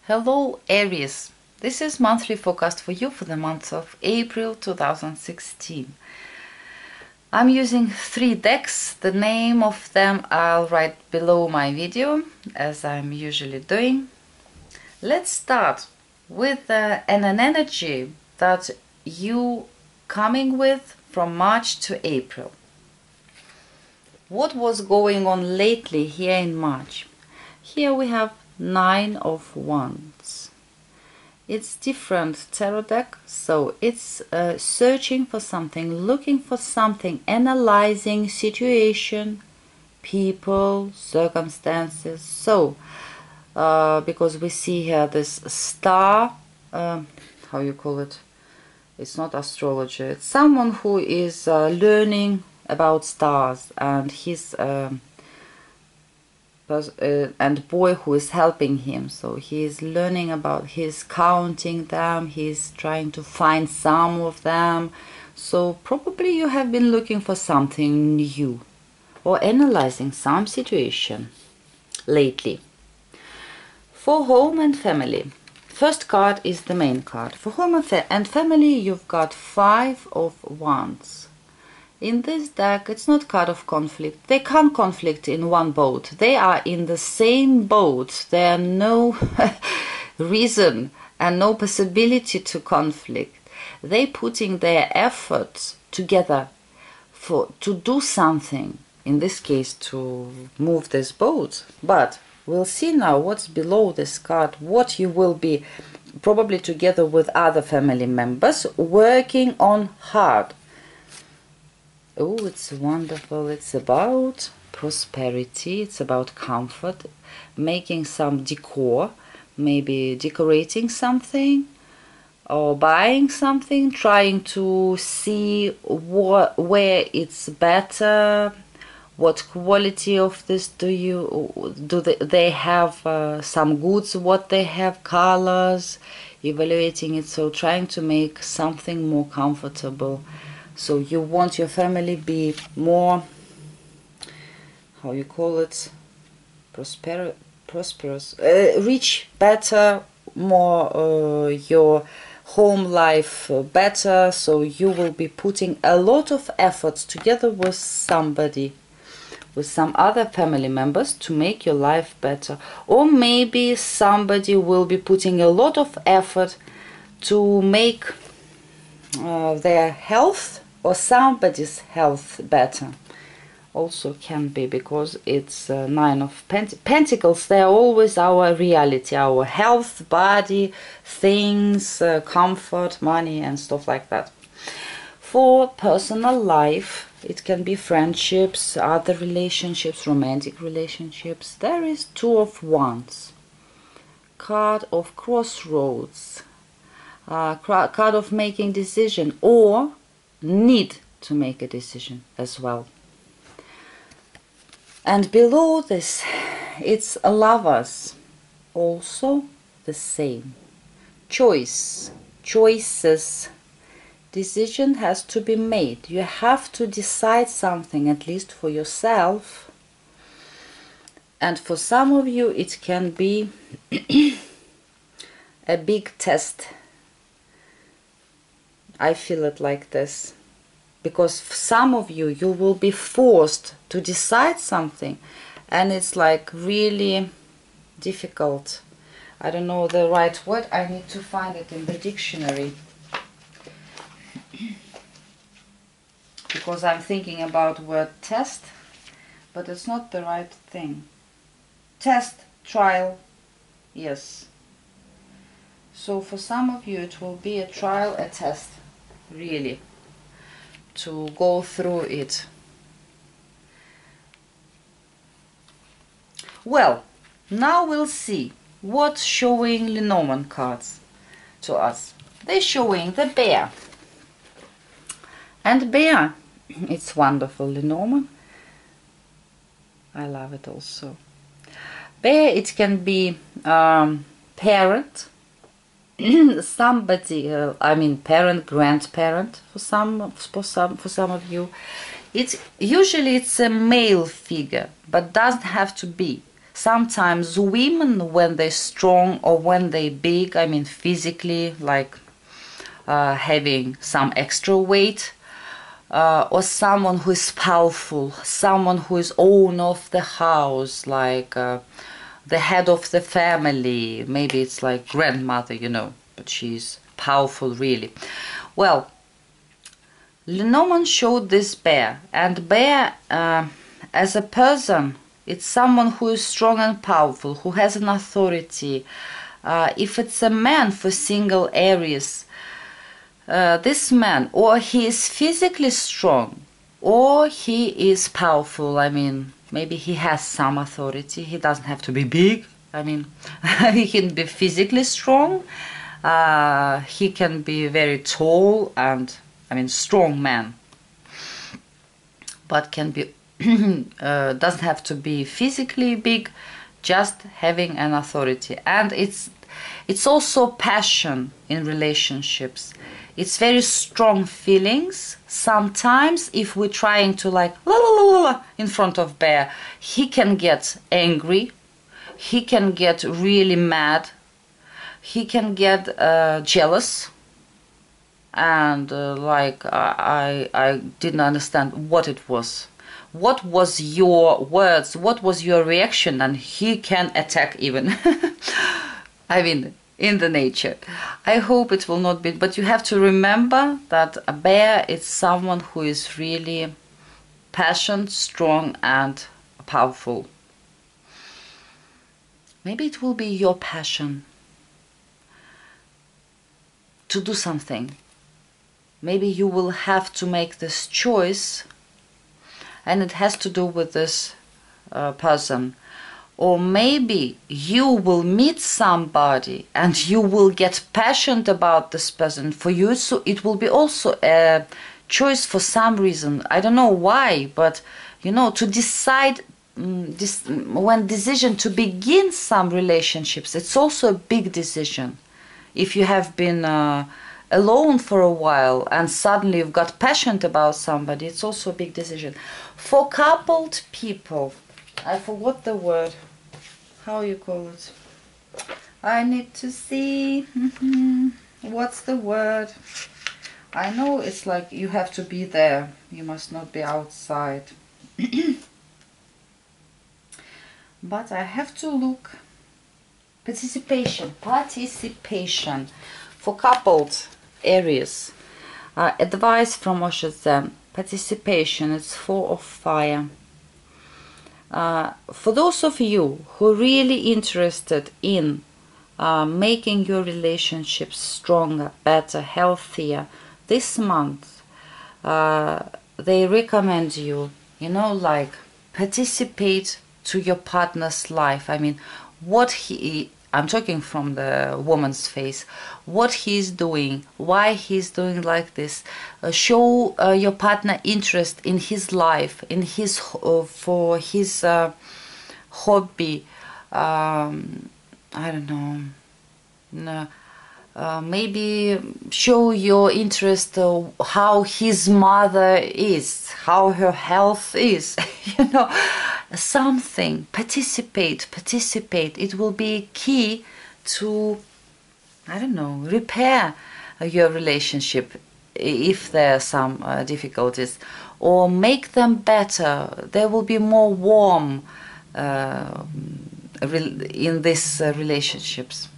Hello Aries, this is monthly forecast for you for the month of April 2016. I'm using 3 decks. The name of them I'll write below my video, as I'm usually doing. Let's start with an energy that you coming with from March to April. What was going on lately here in March? Here we have 9 of Wands. It's different tarot deck, so it's searching for something, looking for something, analyzing situation, people, circumstances. So because we see here this star, how you call it, it's not astrology, it's someone who is learning about stars, and his and boy who is helping him. So he is learning about, he's counting them, he's trying to find some of them. So probably you have been looking for something new or analyzing some situation lately. For home and family, first card is the main card. For home and family, you've got 5 of Wands. In this deck, it's not card of conflict. They can't conflict in one boat. They are in the same boat. There are no reason and no possibility to conflict. They putting their efforts together to do something. In this case, to move this boat. But we'll see now what's below this card. What you will be probably together with other family members working on hard. Oh, it's wonderful. It's about prosperity. It's about comfort, making some decor, maybe decorating something or buying something, trying to see where it's better, what quality of this do they have some goods, what they have, colors, evaluating it. So trying to make something more comfortable. So you want your family be more, how you call it, prosperous, rich, better, more your home life better. So you will be putting a lot of efforts together with somebody, with some other family members, to make your life better. Or maybe somebody will be putting a lot of effort to make their health or somebody's health better. Also can be, because it's 9 of Pentacles. They are always our reality, our health, body, things, comfort, money and stuff like that. For personal life, it can be friendships, other relationships, romantic relationships. There is 2 of Wands, card of crossroads, card of making decision or need to make a decision as well. And below this, it's lovers, also the same. Choices. Decision has to be made. You have to decide something, at least for yourself. And for some of you, it can be a big test. I feel it like this, because for some of you, you will be forced to decide something, and it's like really difficult. I don't know the right word. I need to find it in the dictionary, because I'm thinking about word test, but it's not the right thing. Test, trial, yes. So for some of you, it will be a trial, a test, really, to go through it. Well, now we'll see what's showing Lenormand cards to us. They're showing the bear. And bear, it's wonderful, Lenormand. I love it also. Bear, it can be parent, somebody, I mean parent, grandparent for some of you. It's usually it's a male figure, but doesn't have to be. sometimes women, when they're strong or when they're big, I mean physically, like having some extra weight, or someone who is powerful, someone who is owner of the house, like the head of the family, maybe it's like grandmother, you know, but she's powerful really. Well, Lenormand showed this bear, and bear as a person, it's someone who is strong and powerful, who has an authority. If it's a man for single Aries, this man, or he is physically strong, or he is powerful. I mean, maybe he has some authority. He doesn't have to be big. I mean, he can be physically strong. He can be very tall and, I mean, strong man. But can be doesn't have to be physically big, just having an authority. And it's also passion in relationships. It's very strong feelings. Sometimes if we're trying to like la la la la la in front of bear, he can get angry, he can get really mad, he can get jealous, and like I didn't understand what it was. What was your words? What was your reaction? And he can attack even. I mean, in the nature. I hope it will not be, but you have to remember that a bear is someone who is really passionate, strong and powerful. Maybe it will be your passion to do something. Maybe you will have to make this choice, and it has to do with this person. Or maybe you will meet somebody and you will get passionate about this person. For you, so it will be also a choice for some reason. I don't know why, but you know, to decide when decision to begin some relationships, it's also a big decision. If you have been alone for a while and suddenly you've got passionate about somebody, it's also a big decision. For coupled people, I forgot the word. How you call it? I need to see. What's the word? I know it's like you have to be there. You must not be outside. But I have to look. Participation. Participation. For coupled Aries. Advice from Osho Zen. Participation. It's 4 of fire. For those of you who are really interested in making your relationships stronger, better, healthier, this month they recommend you, you know, like participate to your partner's life. I mean, I'm talking from the woman's face, what he's doing, why he's doing like this. Show your partner interest in his life, in his for his hobby. I don't know. No. Maybe show your interest how his mother is, how her health is, you know, something. Participate. It will be key to, I don't know, repair your relationship if there are some difficulties, or make them better. There will be more warm in these relationships.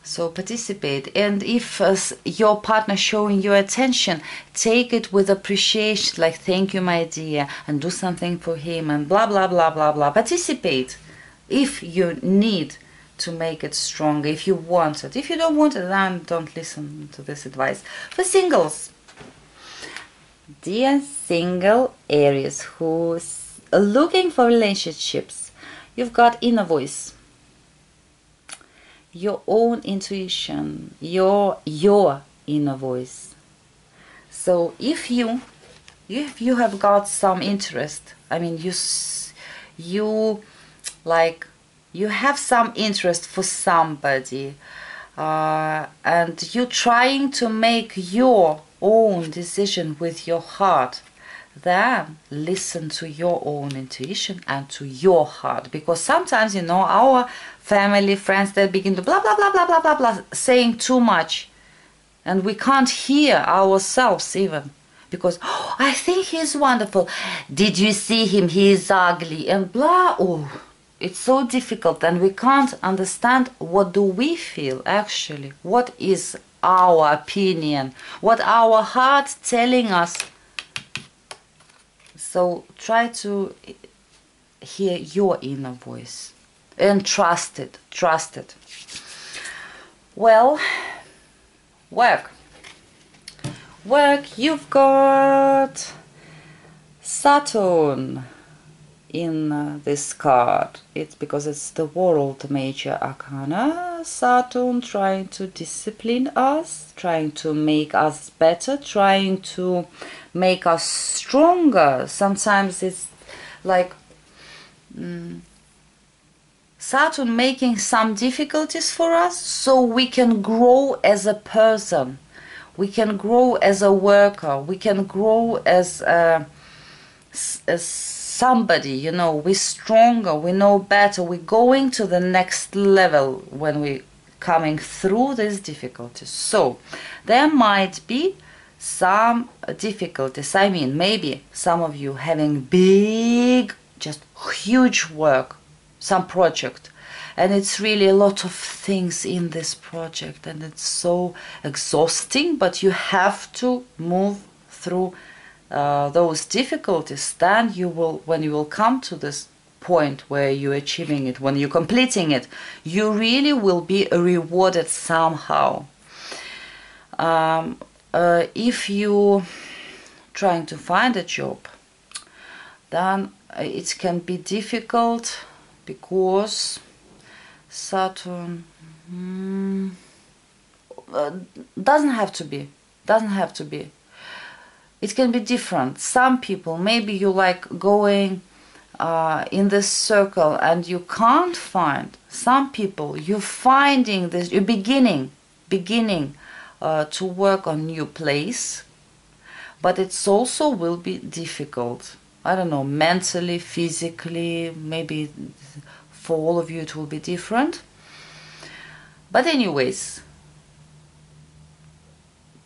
So participate, and if your partner showing you attention, take it with appreciation, like thank you my dear, and do something for him, and blah blah blah blah blah. Participate if you need to make it stronger, if you want it. If you don't want it, then don't listen to this advice. For singles, dear single Aries who's looking for relationships, you've got inner voice. Your own intuition, your inner voice. So if you have got some interest, I mean you have some interest for somebody, and you're trying to make your own decision with your heart, then listen to your own intuition and to your heart, because sometimes, you know, our family, friends, they begin to blah blah blah blah blah blah blah, saying too much, and we can't hear ourselves even, because, oh, I think he's wonderful, did you see him, he is ugly, and blah. Oh, it's so difficult, and we can't understand what do we feel actually, what is our opinion, what our heart telling us. So try to hear your inner voice and trust it, trust it. Well, work, you've got Saturn in this card. It's because it's the World Major Arcana. Saturn trying to discipline us, trying to make us better, trying to make us stronger. Sometimes it's like Saturn making some difficulties for us so we can grow as a person, we can grow as a worker, we can grow as somebody, you know, we're stronger, we know better, we're going to the next level when we're coming through these difficulties. So there might be some difficulties. I mean, maybe some of you having big, just huge work, some project, and it's really a lot of things in this project, and it's so exhausting, but you have to move through those difficulties. Then you will, when you will come to this point where you're achieving it, when you're completing it, you really will be rewarded somehow. If you trying to find a job, then it can be difficult because Saturn doesn't have to be. It can be different. Some people, maybe you like going in this circle and you can't find. Some people, you're finding this, you're beginning to work on new place, but it's also will be difficult. I don't know, mentally, physically, maybe for all of you it will be different. But anyways,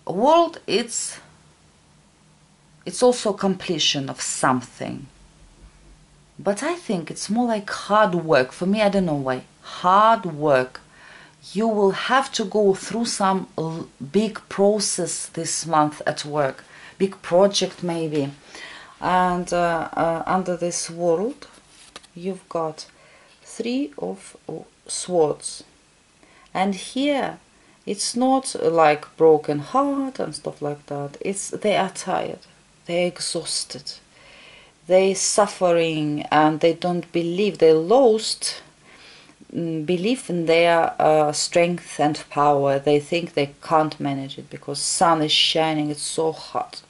world, it's also completion of something. But I think it's more like hard work. For me, I don't know why. Hard work. You will have to go through some big process this month at work. Big project maybe. And under this world, you've got 3 of swords. And here, it's not like broken heart and stuff like that. It's they are tired. They're exhausted. They're suffering and they don't believe. They lost belief in their strength and power. They think they can't manage it because sun is shining. It's so hot.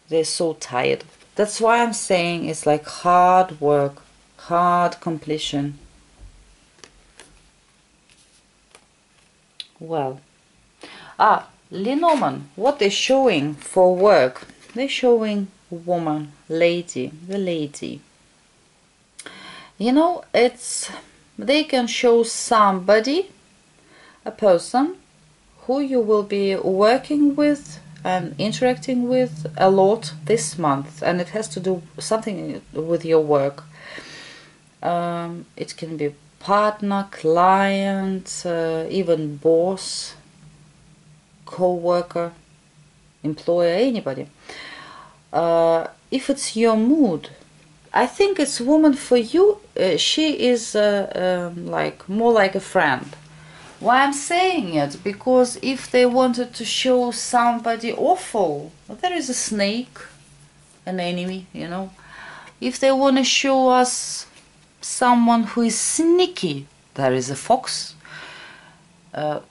They're so tired. That's why I'm saying it's like hard work, hard completion. Well, Lenormand, what they're showing for work, they're showing woman, lady, the lady. You know, they can show somebody, a person who you will be working with and interacting with a lot this month, and it has to do something with your work. It can be partner, client, even boss, co-worker, employer, anybody. If it's your mood, I think it's woman for you. She is like more like a friend. Why I'm saying it? Because if they wanted to show somebody awful, there is a snake, an enemy, you know. If they want to show us someone who is sneaky, there is a fox.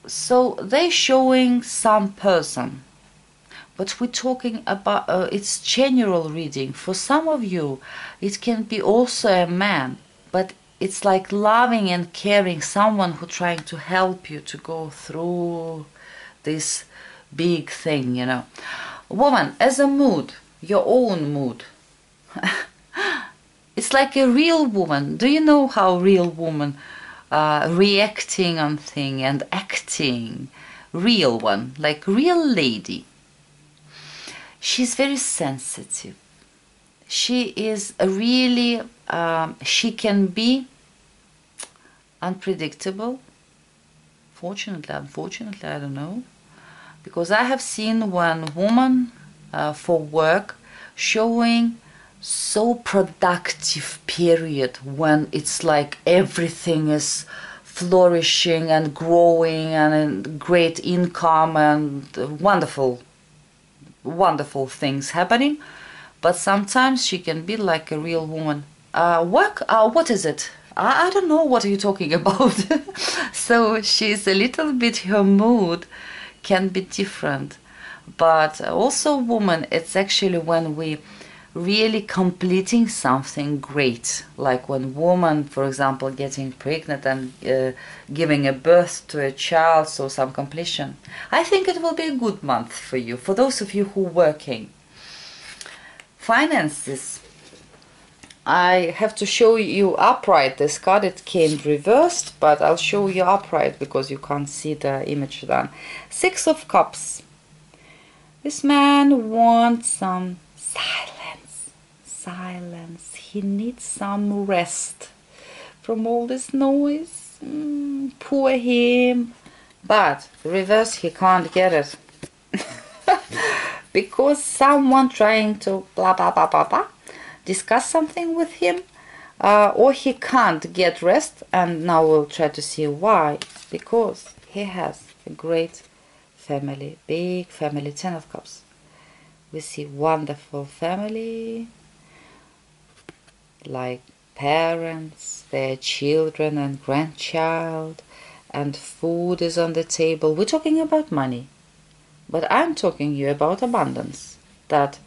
So they're showing some person. But we're talking about, it's general reading. For some of you, it can be also a man, but it's like loving and caring, someone who trying to help you to go through this big thing, you know. Woman, as a mood, your own mood. It's like a real woman. Do you know how real woman reacting on thing and acting? Real one, like real lady. She's very sensitive. She is really, she can be unpredictable. Fortunately, unfortunately, I don't know. Because I have seen one woman for work showing so productive period when it's like everything is flourishing and growing and great income and wonderful things happening. But sometimes she can be like a real woman. What is it? I don't know what are you talking about. So she's a little bit, her mood can be different. But also woman, it's actually when we really completing something great, like when woman, for example, getting pregnant and giving a birth to a child, so some completion. I think it will be a good month for you, for those of you who are working. Finances. I have to show you upright this card. It came reversed, but I'll show you upright because you can't see the image then. Six of Cups. This man wants some silence. He needs some rest from all this noise. Poor him. But reverse, he can't get it. Because someone trying to blah blah blah blah blah discuss something with him, or he can't get rest. And now we'll try to see why. Because he has a great family, big family. 10 of Cups. We see wonderful family, like parents, their children and grandchild, and food is on the table. We're talking about money, but I'm talking you about abundance, that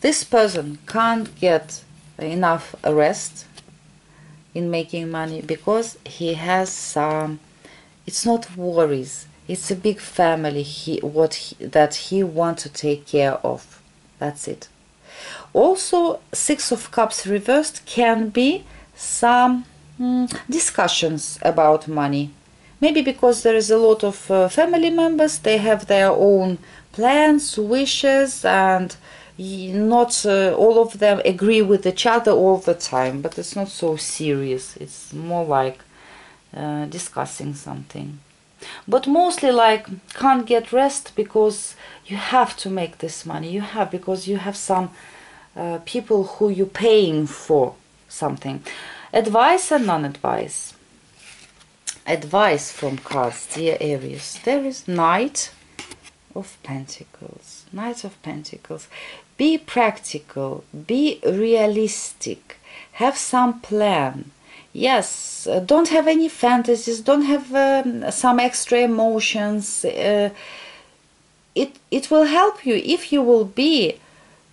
this person can't get enough rest in making money because he has some, it's not worries, it's a big family that he wants to take care of. That's it. Also, 6 of Cups reversed can be some discussions about money. Maybe because there is a lot of family members, they have their own plans, wishes, and not all of them agree with each other all the time. But it's not so serious. It's more like discussing something. But mostly like can't get rest because you have to make this money. Because you have some people who you're paying for something. Advice and non-advice. Advice from cards, dear Aries. There is Knight of Pentacles. Knight of Pentacles. Be practical. Be realistic. Have some plan. Yes, don't have any fantasies. Don't have some extra emotions. It will help you if you will be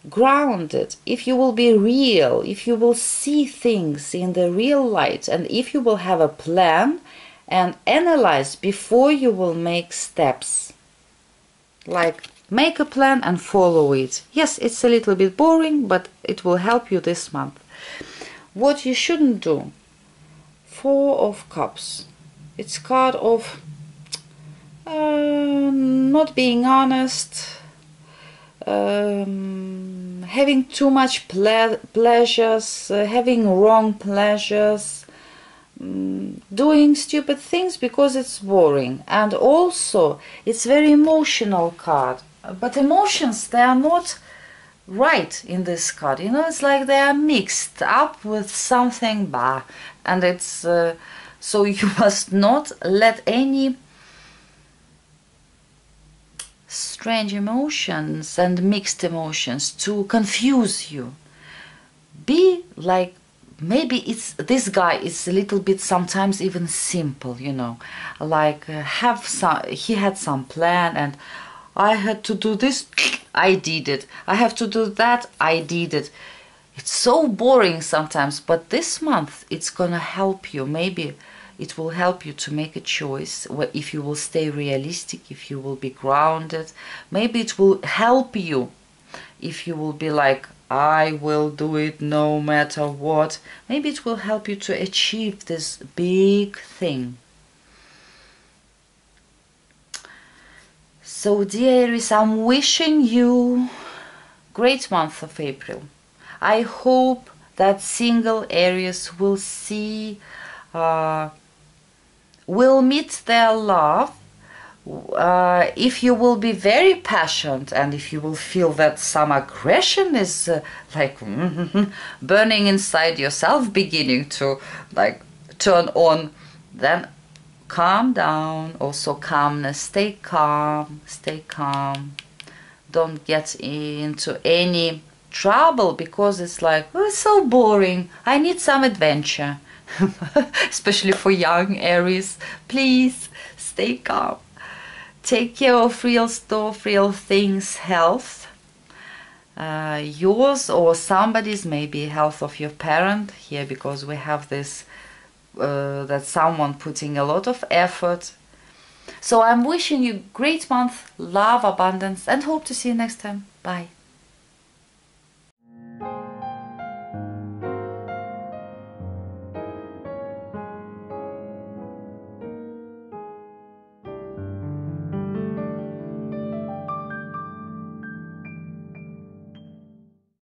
grounded, if you will be real, if you will see things in the real light, and if you will have a plan and analyze before you will make steps. Like make a plan and follow it. Yes, it's a little bit boring, but it will help you this month. What you shouldn't do. 4 of Cups. It's card of not being honest, having too much pleasures, having wrong pleasures, doing stupid things because it's boring. And also it's very emotional card, but emotions, they are not right in this card, you know. It's like they are mixed up with something bad, and it's so you must not let any strange emotions and mixed emotions to confuse you. Be like, maybe it's this guy is a little bit sometimes even simple, you know, like he had some plan, and I had to do this, I did it. I have to do that, I did it. It's so boring sometimes, but this month it's gonna help you. Maybe it will help you to make a choice, if you will stay realistic, if you will be grounded. Maybe it will help you if you will be like, I will do it no matter what, maybe it will help you to achieve this big thing. So dear Aries, I'm wishing you great month of April. I hope that single Aries will see, will meet their love. If you will be very passionate and if you will feel that some aggression is like burning inside yourself, beginning to like turn on, then calm down. Also calmness, stay calm, stay calm. Don't get into any trouble, because it's like, oh, it's so boring, I need some adventure. Especially for young Aries, please stay calm. Take care of real stuff, real things, health. Yours or somebody's, maybe health of your parent here, because we have this, that someone putting a lot of effort. So I'm wishing you great month, love, abundance, and hope to see you next time. Bye.